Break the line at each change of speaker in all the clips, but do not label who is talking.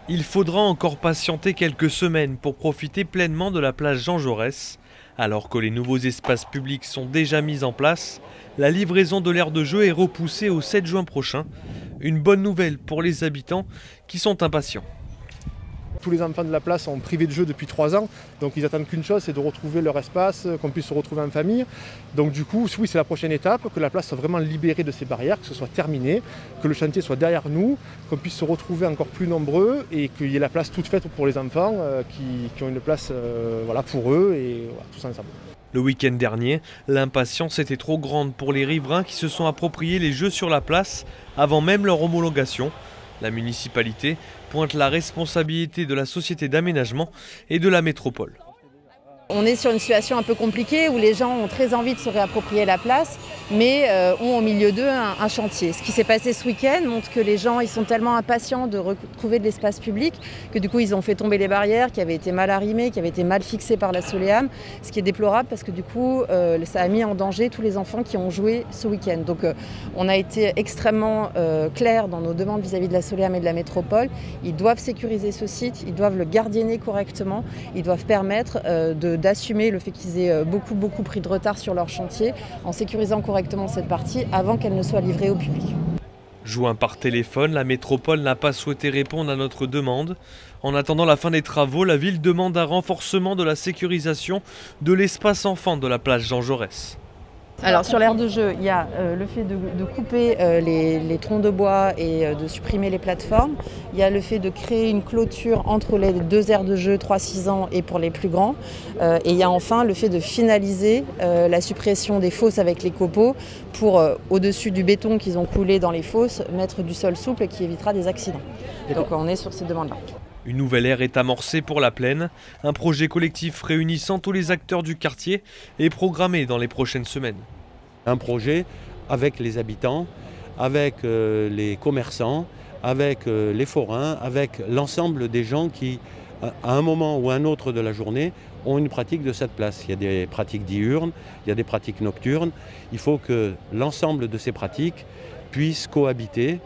Il faudra encore patienter quelques semaines pour profiter pleinement de la place Jean Jaurès. Alors que les nouveaux espaces publics sont déjà mis en place, la livraison de l'aire de jeu est repoussée au 7 juin prochain. Une bonne nouvelle pour les habitants qui sont impatients.
Tous les enfants de la place sont privés de jeu depuis 3 ans, donc ils attendent qu'une chose, c'est de retrouver leur espace, qu'on puisse se retrouver en famille. Donc du coup, oui, c'est la prochaine étape, que la place soit vraiment libérée de ces barrières, que ce soit terminé, que le chantier soit derrière nous, qu'on puisse se retrouver encore plus nombreux et qu'il y ait la place toute faite pour les enfants qui ont une place pour eux et voilà, tous ensemble.
Le week-end dernier, l'impatience était trop grande pour les riverains qui se sont appropriés les jeux sur la place avant même leur homologation. La municipalité pointe la responsabilité de la société d'aménagement et de la métropole.
On est sur une situation un peu compliquée où les gens ont très envie de se réapproprier la place, mais ont au milieu d'eux un chantier. Ce qui s'est passé ce week-end montre que les gens ils sont tellement impatients de retrouver de l'espace public que du coup ils ont fait tomber les barrières qui avaient été mal arrimées, qui avaient été mal fixées par la Soleam, ce qui est déplorable parce que du coup ça a mis en danger tous les enfants qui ont joué ce week-end. Donc on a été extrêmement clair dans nos demandes vis-à-vis de la Soleam et de la métropole. Ils doivent sécuriser ce site, ils doivent le gardienner correctement, ils doivent permettre d'assumer le fait qu'ils aient beaucoup pris de retard sur leur chantier en sécurisant correctement cette partie avant qu'elle ne soit livrée au public.
Joint par téléphone, la métropole n'a pas souhaité répondre à notre demande. En attendant la fin des travaux, la ville demande un renforcement de la sécurisation de l'espace enfant de la place Jean Jaurès.
Alors sur l'aire de jeu, il y a le fait de couper les troncs de bois et de supprimer les plateformes. Il y a le fait de créer une clôture entre les deux aires de jeu 3-6 ans et pour les plus grands. Et il y a enfin le fait de finaliser la suppression des fosses avec les copeaux pour, au-dessus du béton qu'ils ont coulé dans les fosses, mettre du sol souple qui évitera des accidents. Donc on est sur ces demandes-là.
Une nouvelle ère est amorcée pour la plaine. Un projet collectif réunissant tous les acteurs du quartier est programmé dans les prochaines semaines.
Un projet avec les habitants, avec les commerçants, avec les forains, avec l'ensemble des gens qui, à un moment ou un autre de la journée, ont une pratique de cette place. Il y a des pratiques diurnes, il y a des pratiques nocturnes. Il faut que l'ensemble de ces pratiques puissent cohabiter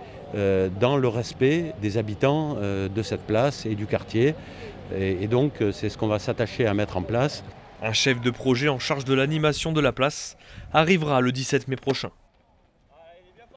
dans le respect des habitants de cette place et du quartier. Et donc c'est ce qu'on va s'attacher à mettre en place.
Un chef de projet en charge de l'animation de la place arrivera le 17 mai prochain.